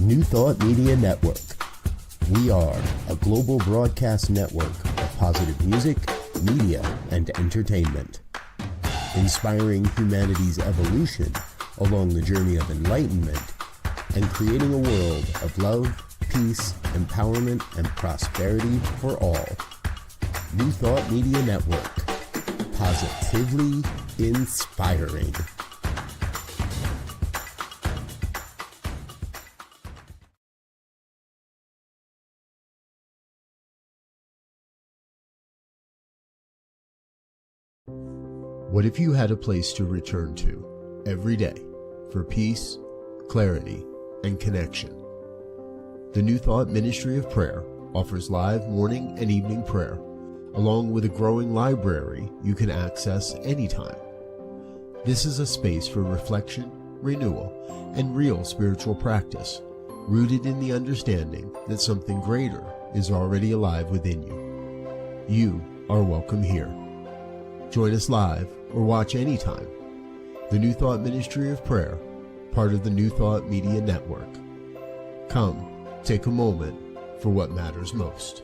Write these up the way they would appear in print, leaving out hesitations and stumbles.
New Thought Media Network. We are a global broadcast network of positive music, media, and entertainment, inspiring humanity's evolution along the journey of enlightenment and creating a world of love, peace, empowerment, and prosperity for all. New Thought Media Network. Positively inspiring. What if you had a place to return to every day for peace, clarity, and connection? The New Thought Ministry of Prayer offers live morning and evening prayer, along with a growing library you can access anytime. This is a space for reflection, renewal, and real spiritual practice, rooted in the understanding that something greater is already alive within you. You are welcome here. Join us live or watch anytime. The New Thought Ministry of Prayer, part of the New Thought Media Network. Come, take a moment for what matters most.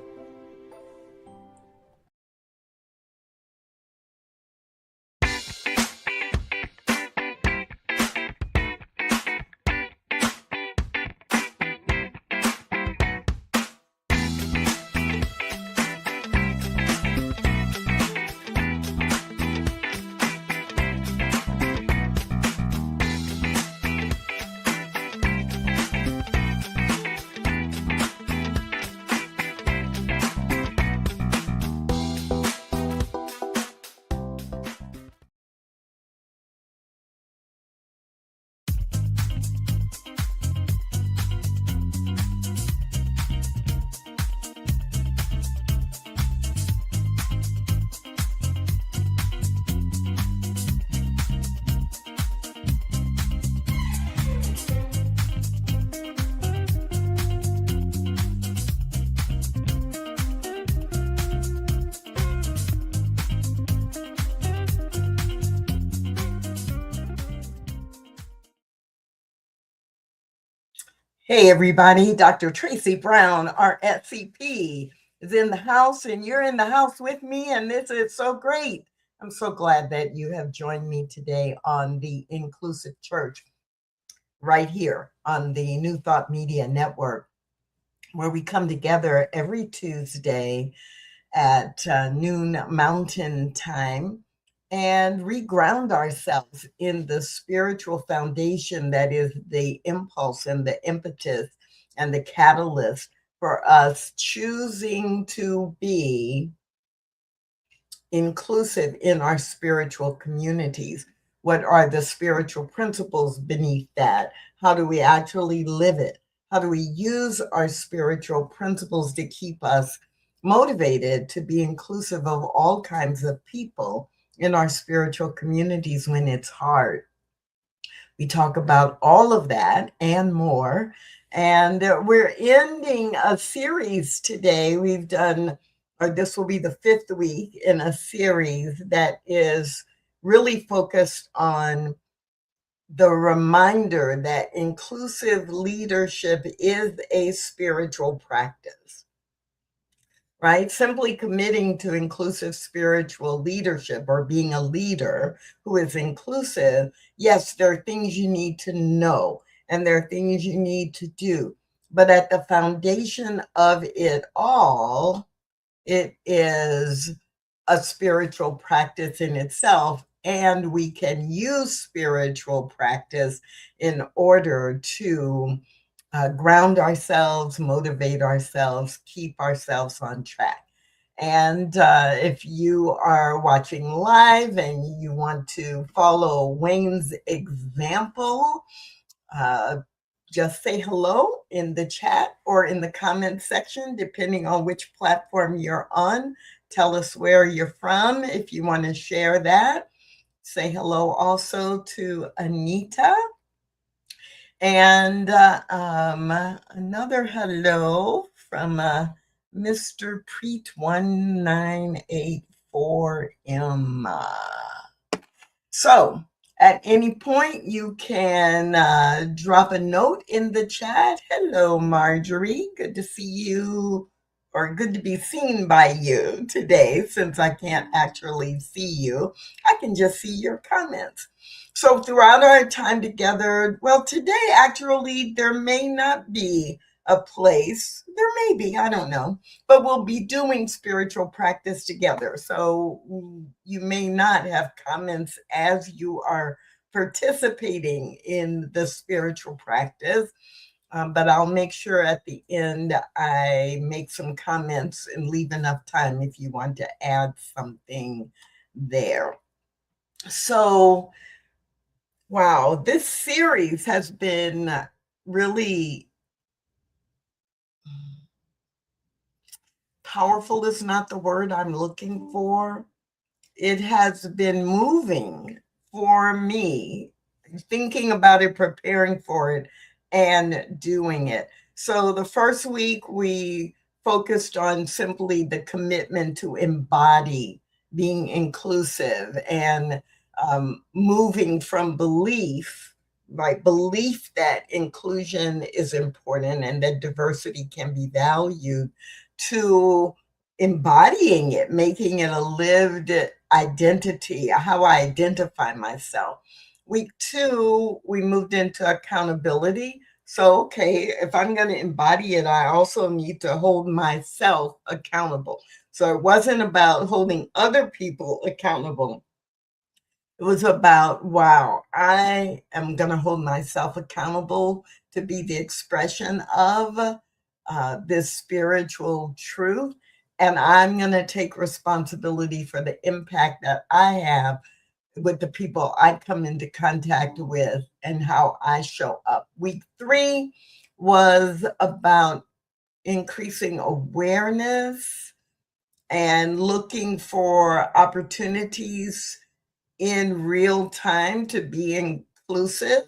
Hey everybody, Dr. Tracy Brown, RScP, is in the house and you're in the house with me, and this is so great. I'm so glad that you have joined me today on the Inclusive Church right here on the New Thought Media Network, where we come together every Tuesday at noon Mountain Time and reground ourselves in the spiritual foundation that is the impulse and the impetus and the catalyst for us choosing to be inclusive in our spiritual communities. What are the spiritual principles beneath that? How do we actually live it? How do we use our spiritual principles to keep us motivated to be inclusive of all kinds of people in our spiritual communities when it's hard? We talk about all of that and more. And we're ending a series today. We've done, or this will be the 5th week in a series that is really focused on the reminder that inclusive leadership is a spiritual practice. Right? Simply committing to inclusive spiritual leadership or being a leader who is inclusive, yes, there are things you need to know and there are things you need to do. But at the foundation of it all, it is a spiritual practice in itself. And we can use spiritual practice in order to ground ourselves, motivate ourselves, keep ourselves on track. And if you are watching live and you want to follow Wayne's example, just say hello in the chat or in the comment section, depending on which platform you're on. Tell us where you're from if you want to share that. Say hello also to Anita. And another hello from Mr. Preet 1984M. So At any point, you can drop a note in the chat. Hello, Marjorie. Good to see you, or good to be seen by you today, since I can't actually see you. I can just see your comments. So, throughout our time together, well, today actually, there may not be a place. There may be, I don't know, but we'll be doing spiritual practice together. So you may not have comments as you are participating in the spiritual practice, but I'll make sure at the end I make some comments and leave enough time if you want to add something there. So, wow, this series has been really powerful, is not the word I'm looking for. It has been moving for me, thinking about it, preparing for it, and doing it. So the first week we focused on simply the commitment to embody being inclusive and moving from belief, right? Belief that inclusion is important and that diversity can be valued, to embodying it, making it a lived identity, how I identify myself. Week 2, we moved into accountability. So, okay, if I'm going to embody it, I also need to hold myself accountable. So it wasn't about holding other people accountable. It was about, wow, I am going to hold myself accountable to be the expression of this spiritual truth. And I'm going to take responsibility for the impact that I have with the people I come into contact with and how I show up. Week 3 was about increasing awareness and looking for opportunities in real time to be inclusive.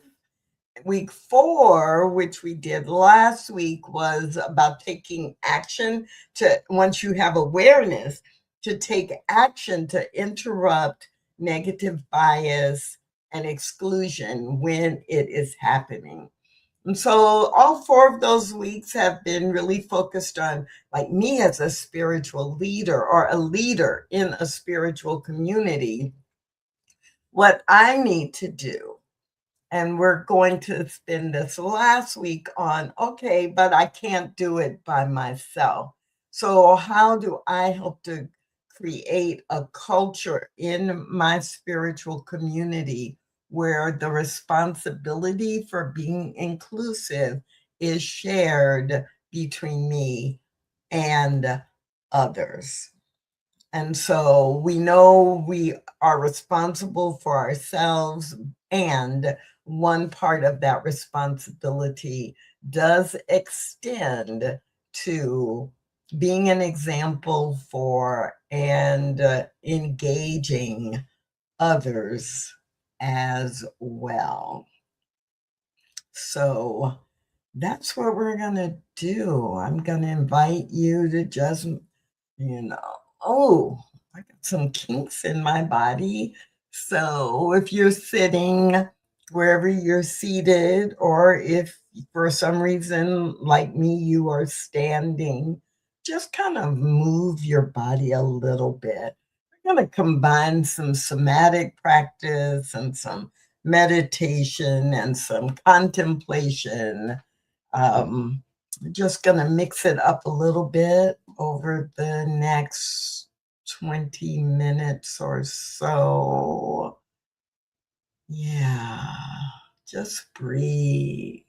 Week 4, which we did last week, was about taking action to, once you have awareness, to take action to interrupt negative bias and exclusion when it is happening. And so all 4 of those weeks have been really focused on, like, me as a spiritual leader or a leader in a spiritual community, what I need to do. And we're going to spend this last week on, okay, but I can't do it by myself. So how do I help to create a culture in my spiritual community where the responsibility for being inclusive is shared between me and others? And so we know we are responsible for ourselves, and one part of that responsibility does extend to being an example for and engaging others as well. So that's what we're going to do. I'm going to invite you to just, oh, I got some kinks in my body. So if you're sitting wherever you're seated, or if for some reason, like me, you are standing, just kind of move your body a little bit. We're going to combine some somatic practice and some meditation and some contemplation. Just going to mix it up a little bit over the next 20 minutes or so. Yeah, just breathe.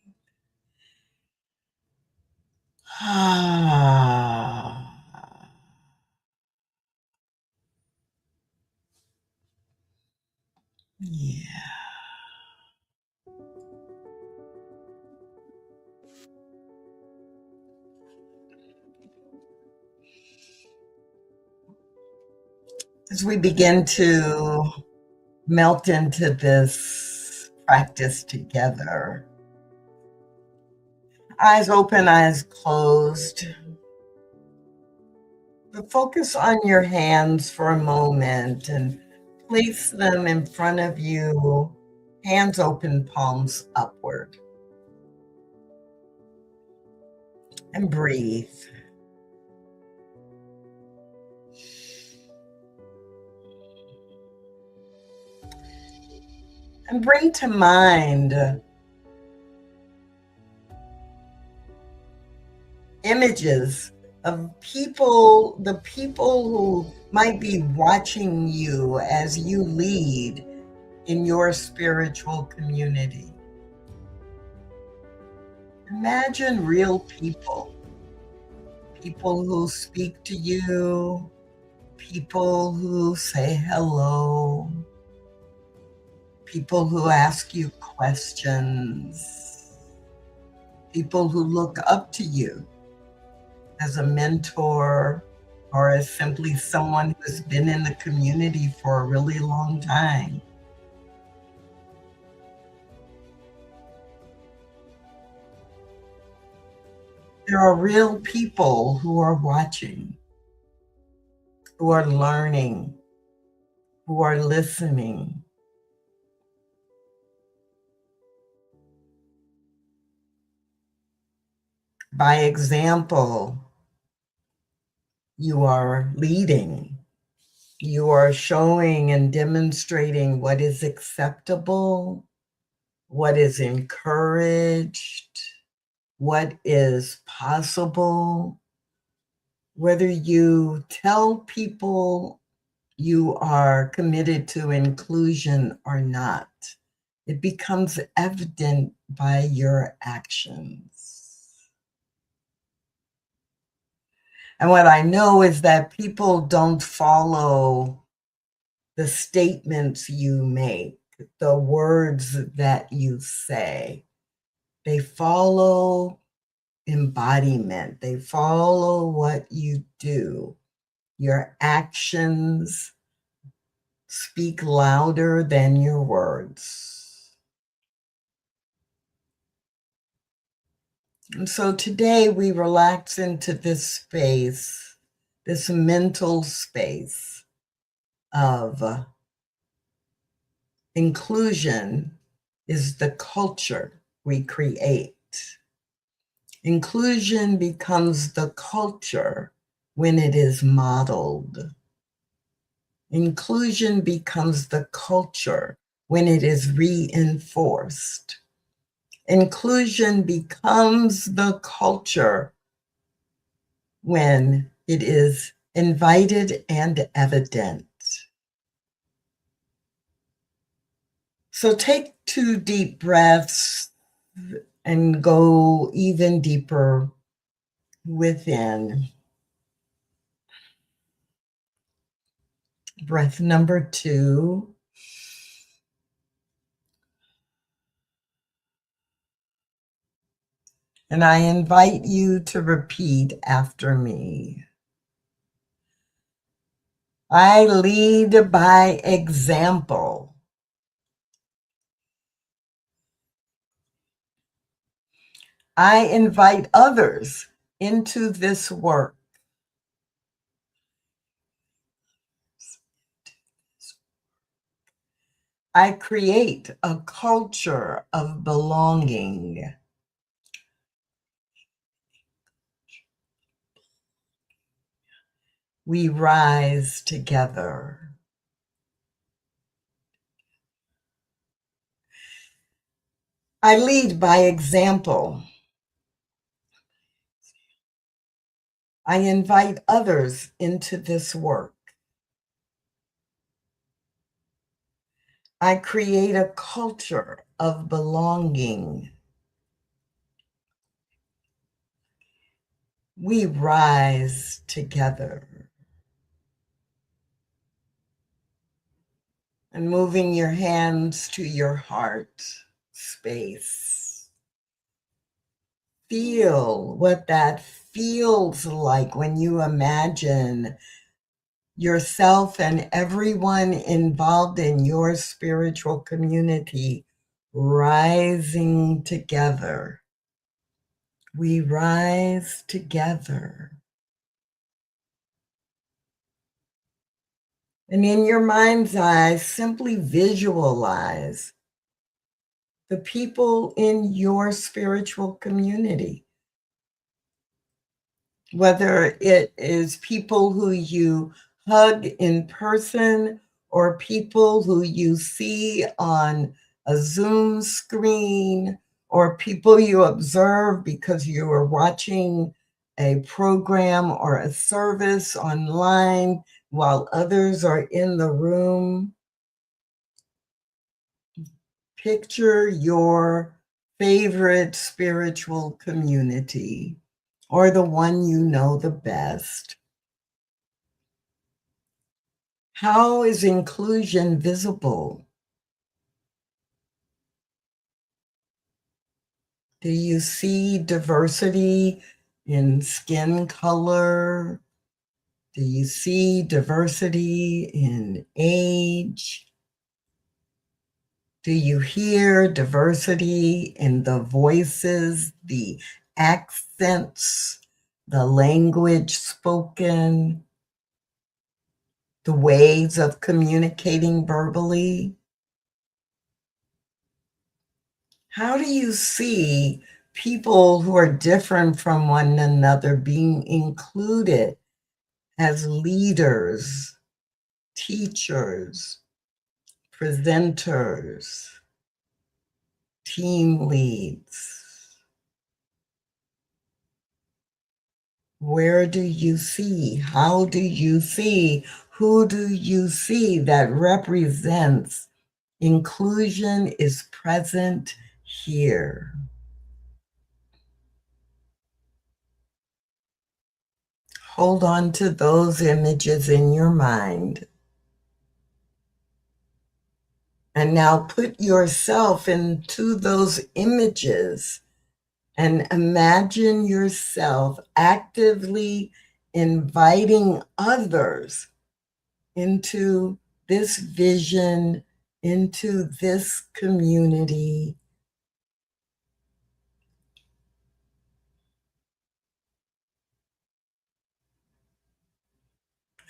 Yeah. As we begin to melt into this practice together, eyes open, eyes closed. But focus on your hands for a moment and place them in front of you Hands open, palms upward. And breathe. And bring to mind images of people, the people who might be watching you as you lead in your spiritual community. Imagine real people, people who speak to you, people who say hello, people who ask you questions, people who look up to you as a mentor or as simply someone who's been in the community for a really long time. There are real people who are watching, who are learning, who are listening. By example, you are leading. You are showing and demonstrating what is acceptable, what is encouraged, what is possible. Whether you tell people you are committed to inclusion or not, it becomes evident by your actions. And what I know is that people don't follow the statements you make, the words that you say. They follow embodiment. They follow what you do. Your actions speak louder than your words. And so today we relax into this space, this mental space of inclusion is the culture we create. Inclusion becomes the culture when it is modeled. Inclusion becomes the culture when it is reinforced. Inclusion becomes the culture when it is invited and evident. So take 2 deep breaths and go even deeper within. Breath number 2. And I invite you to repeat after me. I lead by example. I invite others into this work. I create a culture of belonging. We rise together. I lead by example. I invite others into this work. I create a culture of belonging. We rise together. And moving your hands to your heart space. Feel what that feels like when you imagine yourself and everyone involved in your spiritual community rising together. We rise together. And in your mind's eye, simply visualize the people in your spiritual community, whether it is people who you hug in person or people who you see on a Zoom screen or people you observe because you are watching a program or a service online while others are in the room. Picture your favorite spiritual community or the one you know the best. How is inclusion visible? Do you see diversity in skin color? Do you see diversity in age? Do you hear diversity in the voices, the accents, the language spoken, the ways of communicating verbally? How do you see people who are different from one another being included as leaders, teachers, presenters, team leads? Where do you see? How do you see? Who do you see that represents inclusion is present here? Hold on to those images in your mind. And now put yourself into those images and imagine yourself actively inviting others into this vision, into this community.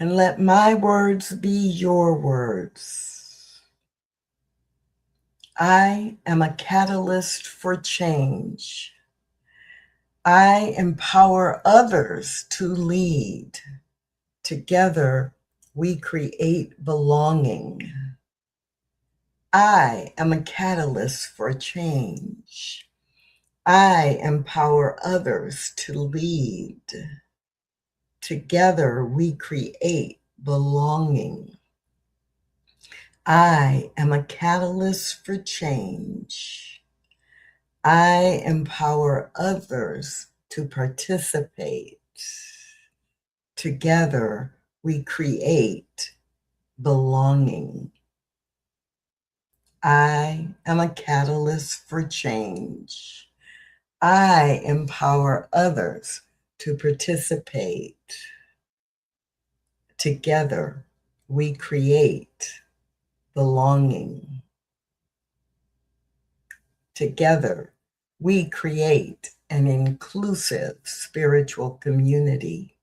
And let my words be your words. I am a catalyst for change. I empower others to lead. Together, we create belonging. I am a catalyst for change. I empower others to lead. Together, we create belonging. I am a catalyst for change. I empower others to participate. Together, we create belonging. I am a catalyst for change. I empower others to participate. Together, we create belonging. Together, we create an inclusive spiritual community.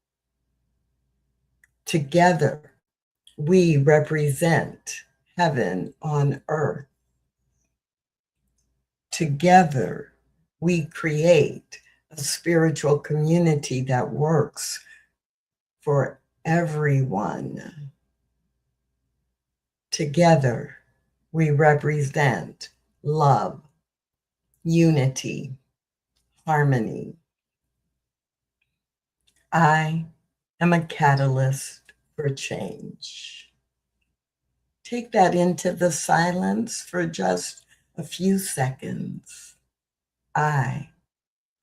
Together, we represent heaven on earth. Together, we create a spiritual community that works for everyone. Together, we represent love, unity, harmony. I am a catalyst for change. Take that into the silence for just a few seconds. I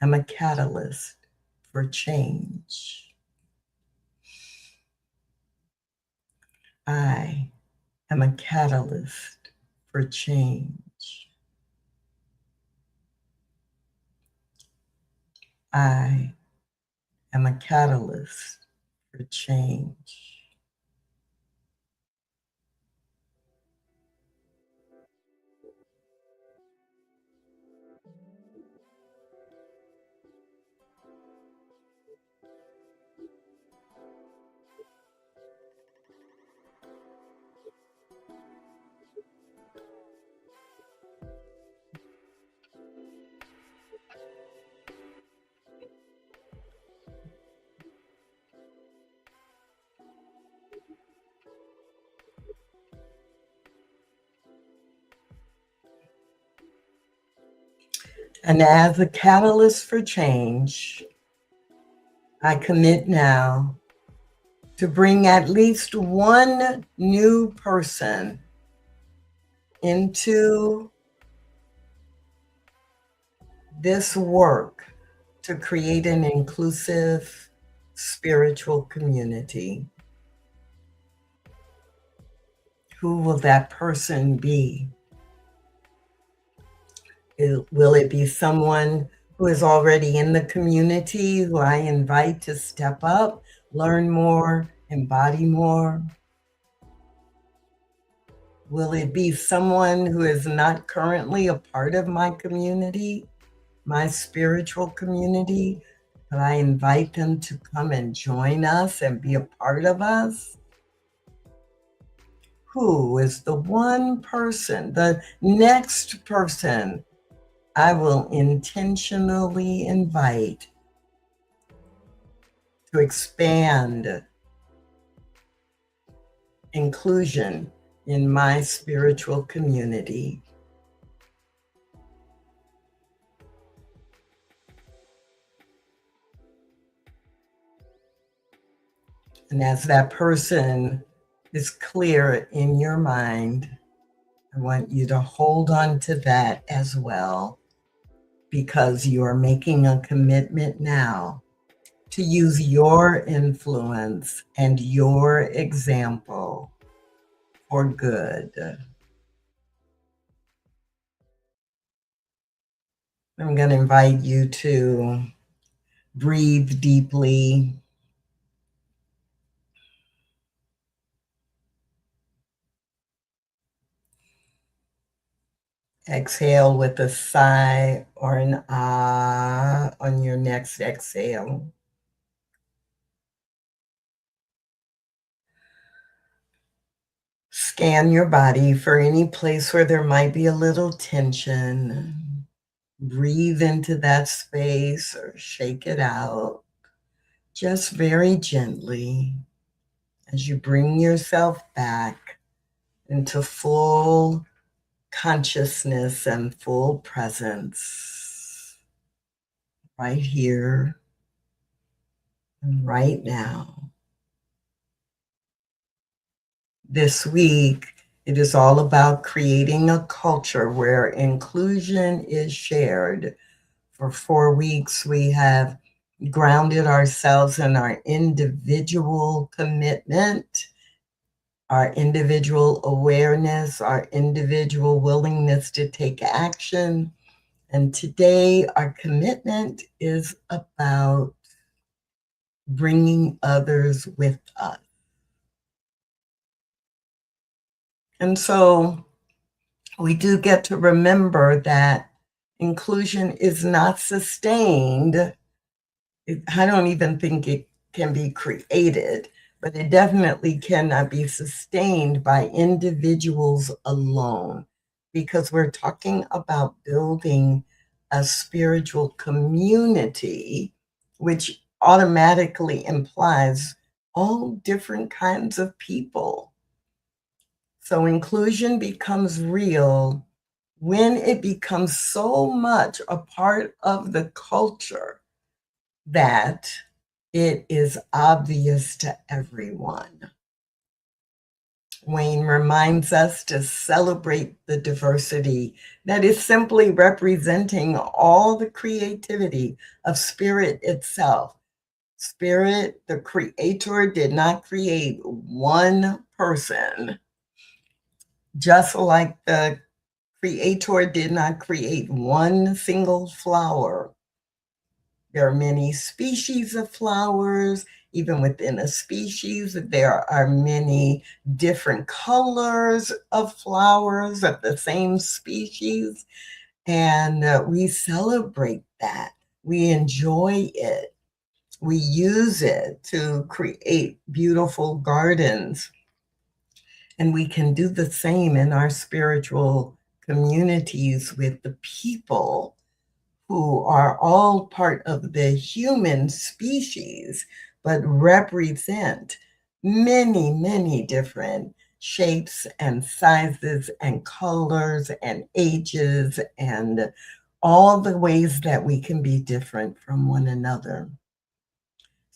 am a catalyst for change. I am a catalyst for change. I am a catalyst for change. And as a catalyst for change, I commit now to bring at least one new person into this work to create an inclusive spiritual community. Who will that person be? Will it be someone who is already in the community, who I invite to step up, learn more, embody more? Will it be someone who is not currently a part of my community, my spiritual community, but I invite them to come and join us and be a part of us? Who is the one person, the next person I will intentionally invite to expand inclusion in my spiritual community? And as that person is clear in your mind, I want you to hold on to that as well, because you are making a commitment now to use your influence and your example for good. I'm going to invite you to breathe deeply. Exhale with a sigh or an ah on your next exhale. Scan your body for any place where there might be a little tension. Breathe into that space or shake it out, just very gently, as you bring yourself back into full consciousness and full presence right here and right now. This week, it is all about creating a culture where inclusion is shared. For 4 weeks, we have grounded ourselves in our individual commitment, our individual awareness, our individual willingness to take action. And today, our commitment is about bringing others with us. And so we do get to remember that inclusion is not sustained. I don't even think it can be created, but it definitely cannot be sustained by individuals alone, because we're talking about building a spiritual community, which automatically implies all different kinds of people. So inclusion becomes real when it becomes so much a part of the culture that it is obvious to everyone. Wayne reminds us to celebrate the diversity that is simply representing all the creativity of spirit itself. Spirit, the creator, did not create one person, just like the creator did not create one single flower. There are many species of flowers. Even within a species, there are many different colors of flowers of the same species. And we celebrate that. We enjoy it. We use it to create beautiful gardens. And we can do the same in our spiritual communities with the people who are all part of the human species, but represent many, many different shapes and sizes and colors and ages and all the ways that we can be different from one another.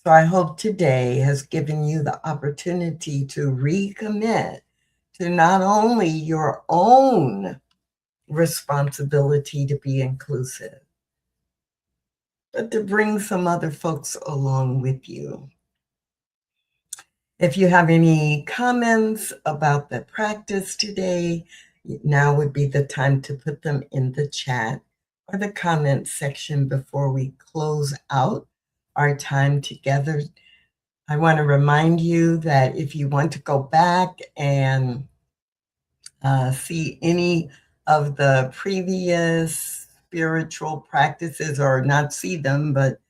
So I hope today has given you the opportunity to recommit to not only your own responsibility to be inclusive, but to bring some other folks along with you. If you have any comments about the practice today, now would be the time to put them in the chat or the comment section before we close out our time together. I want to remind you that if you want to go back and see any of the previous spiritual practices, or not see them, but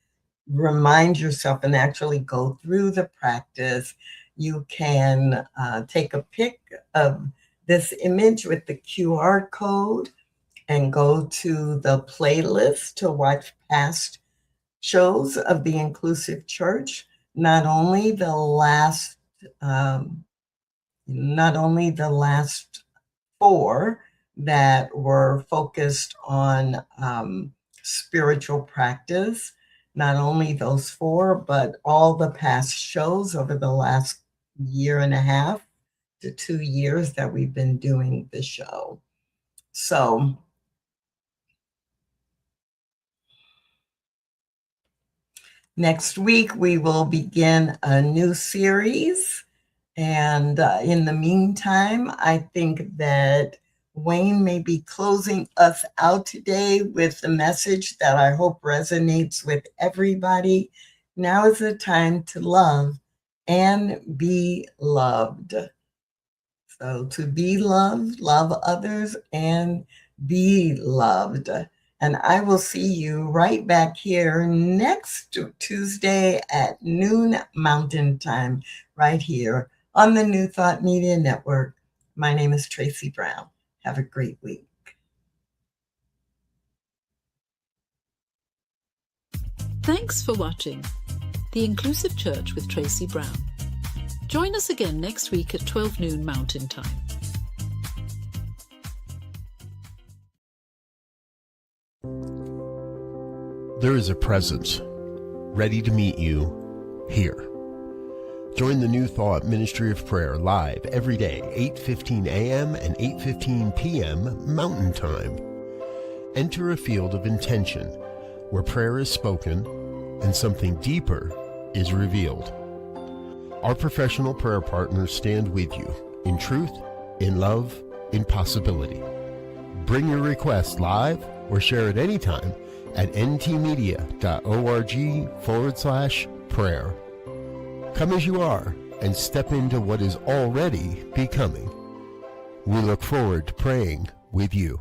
remind yourself and actually go through the practice, you can take a pic of this image with the QR code and go to the playlist to watch past shows of the Inclusive Church. Not only the last 4 that were focused on spiritual practice, not only those 4, but all the past shows over the last 1.5 to 2 years that we've been doing the show. So next week, we will begin a new series. And in the meantime, I think that Wayne may be closing us out today with the message that I hope resonates with everybody. Now is the time to love and be loved. So to be loved, love others, and be loved. And I will see you right back here next Tuesday at noon Mountain Time, right here on the New Thought Media Network. My name is Tracy Brown. Have a great week. Thanks for watching The Inclusive Church with Tracy Brown. Join us again next week at 12 noon Mountain Time. There is a presence ready to meet you here. Join the New Thought Ministry of Prayer live every day, 8:15 a.m. and 8:15 p.m. Mountain Time. Enter a field of intention where prayer is spoken and something deeper is revealed. Our professional prayer partners stand with you in truth, in love, in possibility. Bring your request live or share it anytime at ntmedia.org/prayer. Come as you are and step into what is already becoming. We look forward to praying with you.